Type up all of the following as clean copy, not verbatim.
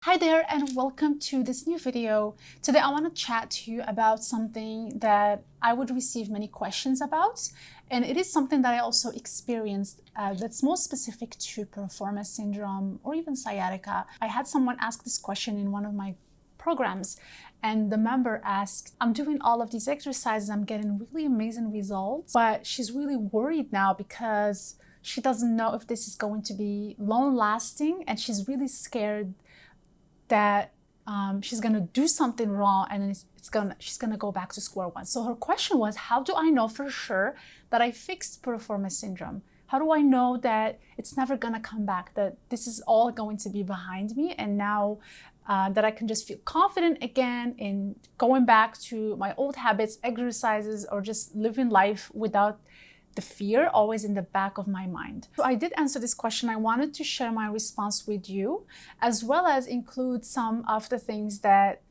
Hi there and welcome to this new video. Today I want to chat to you about something that I would receive many questions about, and it is something that I also experienced that's more specific to piriformis syndrome or even sciatica. I had someone ask this question in one of my programs, and the member asked, I'm doing all of these exercises, I'm getting really amazing results, but she's really worried now because she doesn't know if this is going to be long lasting, and she's really scared that she's gonna do something wrong and then she's gonna go back to square one. So her question was, how do I know for sure that I fixed piriformis syndrome? How do I know that it's never gonna come back, that this is all going to be behind me, and now that I can just feel confident again in going back to my old habits, exercises, or just living life without the fear always in the back of my mind? So I did answer this question. I wanted to share my response with you, as well as include some of the things that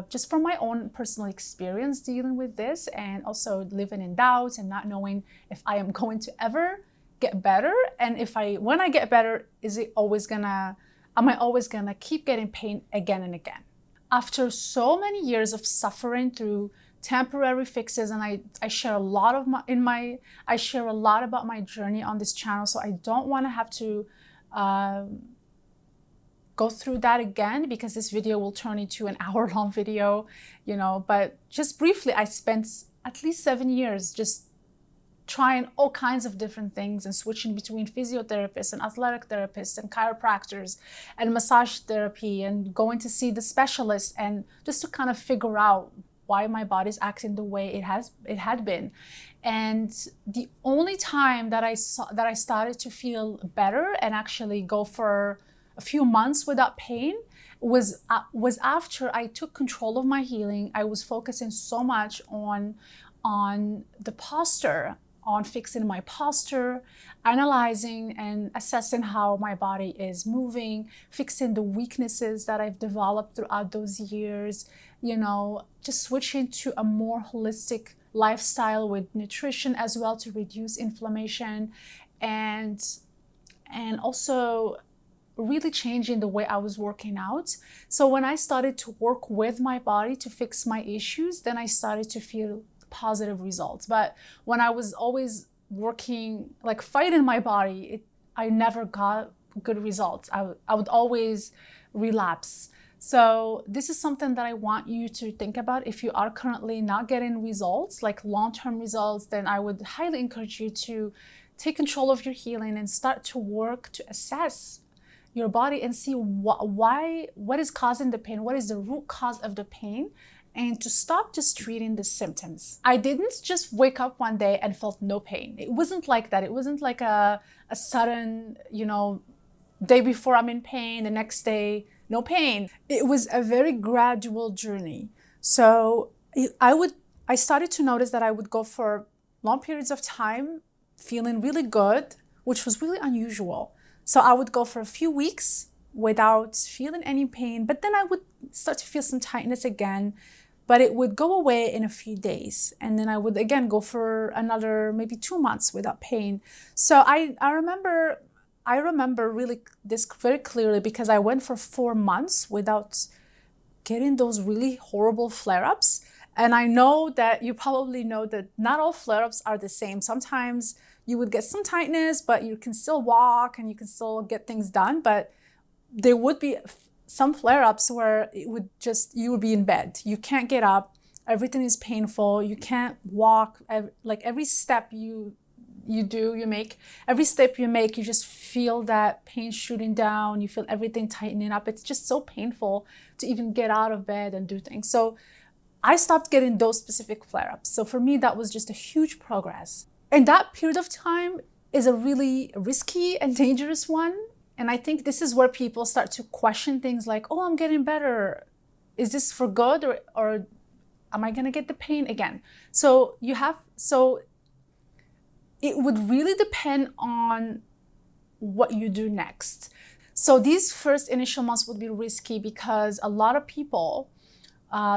just from my own personal experience dealing with this, and also living in doubt and not knowing if I am going to ever get better, and when I get better, am I always gonna keep getting pain again and again? After so many years of suffering through temporary fixes, and I share a lot about my journey on this channel, so I don't want to have to go through that again, because this video will turn into an hour-long video, but just briefly, I spent at least 7 years just trying all kinds of different things and switching between physiotherapists and athletic therapists and chiropractors and massage therapy and going to see the specialist, and just to kind of figure out why my body's acting the way it had been. And the only time that I started to feel better and actually go for a few months without pain was after I took control of my healing. I was focusing so much on the posture, on fixing my posture, analyzing and assessing how my body is moving, fixing the weaknesses that I've developed throughout those years, just switching to a more holistic lifestyle with nutrition as well to reduce inflammation, and also really changing the way I was working out. So when I started to work with my body to fix my issues, then I started to feel positive results. But when I was always working, like fighting my body, I never got good results. I would always relapse. So this is something that I want you to think about. If you are currently not getting results, like long-term results, then I would highly encourage you to take control of your healing and start to work to assess your body and see what is causing the pain, what is the root cause of the pain, and to stop just treating the symptoms. I didn't just wake up one day and felt no pain. It wasn't like that. It wasn't like a sudden, day before I'm in pain, the next day, no pain. It was a very gradual journey. So I started to notice that I would go for long periods of time feeling really good, which was really unusual. So I would go for a few weeks without feeling any pain, but then I would start to feel some tightness again, but it would go away in a few days. And then I would again go for another maybe 2 months without pain. So I remember really this very clearly, because I went for 4 months without getting those really horrible flare-ups. And I know that you probably know that not all flare-ups are the same. Sometimes you would get some tightness, but you can still walk and you can still get things done. But there would be some flare-ups where you would be in bed. You can't get up. Everything is painful. You can't walk. Like every step you make, you just feel that pain shooting down. You feel everything tightening up. It's just so painful to even get out of bed and do things. So I stopped getting those specific flare-ups. So for me, that was just a huge progress. And that period of time is a really risky and dangerous one. And I think this is where people start to question things like, oh, I'm getting better. Is this for good, or am I gonna get the pain again? So it would really depend on what you do next. So these first initial months would be risky because a lot of people,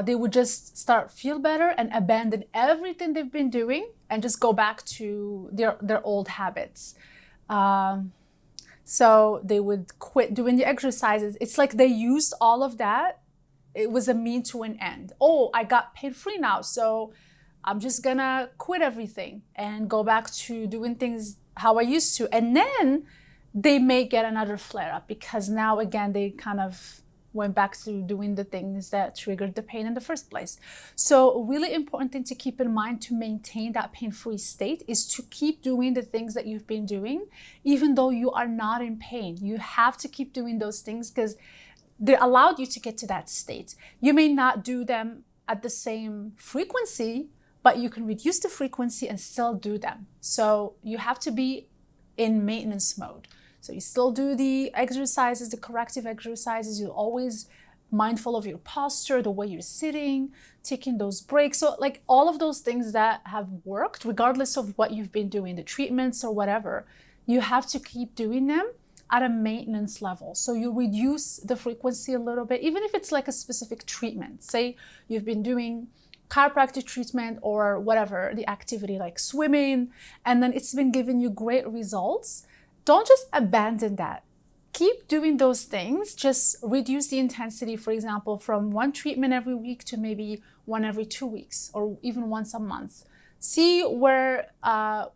they would just feel better and abandon everything they've been doing and just go back to their old habits. So they would quit doing the exercises. It's like they used all of that. It was a mean to an end. Oh, I got pain-free now, so I'm just gonna quit everything and go back to doing things how I used to. And then they may get another flare-up because now again they kind of went back to doing the things that triggered the pain in the first place. So a really important thing to keep in mind to maintain that pain-free state is to keep doing the things that you've been doing, even though you are not in pain. You have to keep doing those things because they allowed you to get to that state. You may not do them at the same frequency, but you can reduce the frequency and still do them. So you have to be in maintenance mode. So you still do the exercises, the corrective exercises. You're always mindful of your posture, the way you're sitting, taking those breaks. So like all of those things that have worked, regardless of what you've been doing, the treatments or whatever, you have to keep doing them at a maintenance level. So you reduce the frequency a little bit, even if it's like a specific treatment. Say you've been doing chiropractic treatment or whatever, the activity like swimming, and then it's been giving you great results. Don't just abandon that. Keep doing those things. Just reduce the intensity, for example, from one treatment every week to maybe one every 2 weeks or even once a month. See where the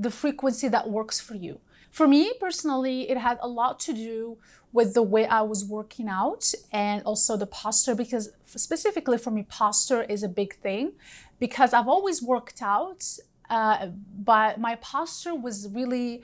frequency that works for you. For me personally, it had a lot to do with the way I was working out and also the posture, because specifically for me, posture is a big thing because I've always worked out, but my posture was really,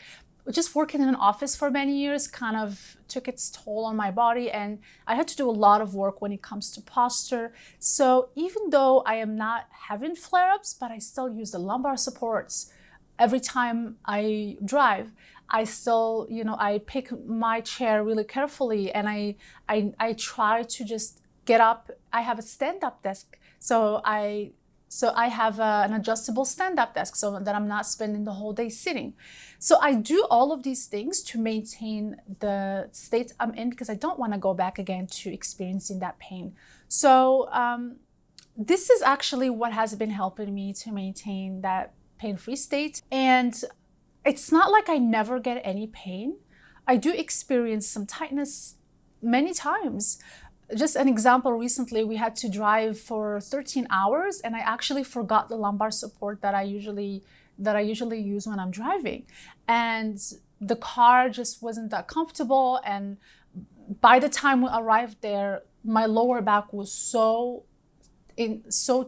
just working in an office for many years kind of took its toll on my body, and I had to do a lot of work when it comes to posture. So even though I am not having flare-ups, but I still use the lumbar supports every time I drive. I still, I pick my chair really carefully, and I try to just get up. I have a stand-up desk, so I have an adjustable stand-up desk so that I'm not spending the whole day sitting. So I do all of these things to maintain the state I'm in because I don't want to go back again to experiencing that pain. So this is actually what has been helping me to maintain that pain-free state. And it's not like I never get any pain. I do experience some tightness many times. Just an example, recently we had to drive for 13 hours and I actually forgot the lumbar support that I usually use when I'm driving. And the car just wasn't that comfortable. And by the time we arrived there, my lower back was so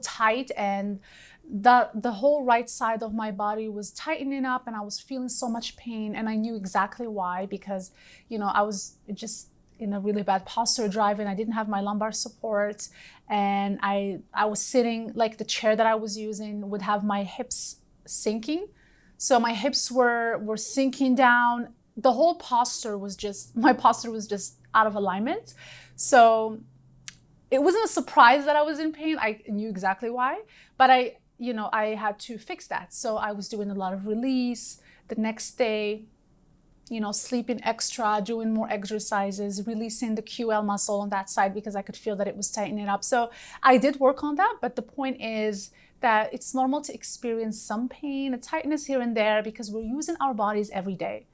tight, and the whole right side of my body was tightening up, and I was feeling so much pain, and I knew exactly why, because I was just in a really bad posture driving. I didn't have my lumbar support, and I was sitting, like the chair that I was using would have my hips sinking, so my hips were sinking down. The whole posture was just, my posture was just out of alignment. So it wasn't a surprise that I was in pain. I knew exactly why, but I had to fix that. So I was doing a lot of release the next day, sleeping extra, doing more exercises, releasing the QL muscle on that side because I could feel that it was tightening up. So I did work on that, but the point is that it's normal to experience some pain, a tightness here and there, because we're using our bodies every day.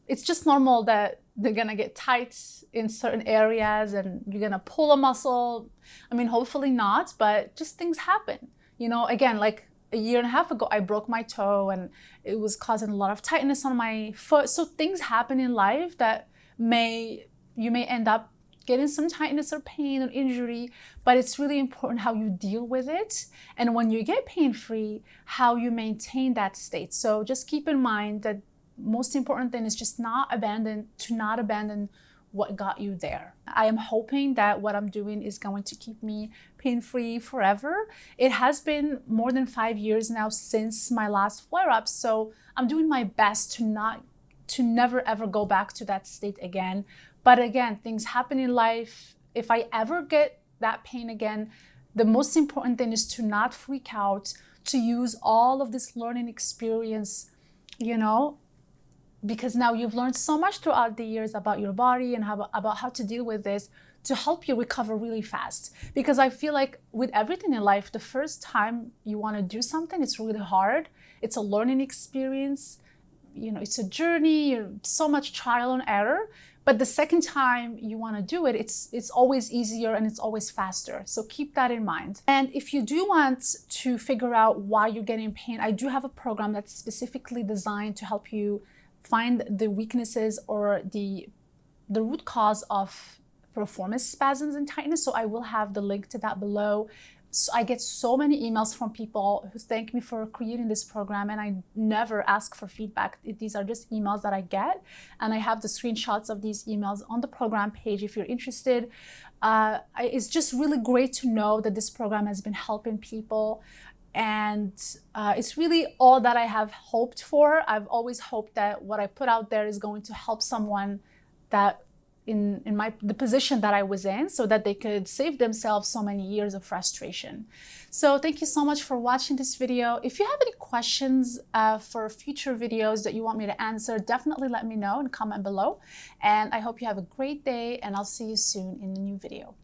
It's just normal that they're gonna get tight in certain areas and you're gonna pull a muscle. I mean, hopefully not, but just things happen. Again, like a year and a half ago, I broke my toe and it was causing a lot of tightness on my foot. So things happen in life that you may end up getting some tightness or pain or injury, but it's really important how you deal with it. And when you get pain-free, how you maintain that state. So just keep in mind that most important thing is just not abandon what got you there. I am hoping that what I'm doing is going to keep me pain-free forever. It has been more than 5 years now since my last flare-up, so I'm doing my best to never ever go back to that state again. But again, things happen in life. If I ever get that pain again, the most important thing is to not freak out, to use all of this learning experience, because now you've learned so much throughout the years about your body and about how to deal with this to help you recover really fast. Because I feel like with everything in life, the first time you want to do something, it's really hard. It's a learning experience. it's a journey, so much trial and error. But the second time you want to do it, it's always easier and it's always faster. So keep that in mind. And if you do want to figure out why you're getting pain, I do have a program that's specifically designed to help you find the weaknesses or the root cause of piriformis spasms and tightness. So I will have the link to that below. So I get so many emails from people who thank me for creating this program, and I never ask for feedback. These are just emails that I get, and I have the screenshots of these emails on the program page if you're interested. It's just really great to know that this program has been helping people, and it's really all that I have hoped for. I've always hoped that what I put out there is going to help someone that in the position that I was in, so that they could save themselves so many years of frustration. So thank you so much for watching this video. If you have any questions for future videos that you want me to answer, definitely let me know and comment below. And I hope you have a great day, and I'll see you soon in a new video.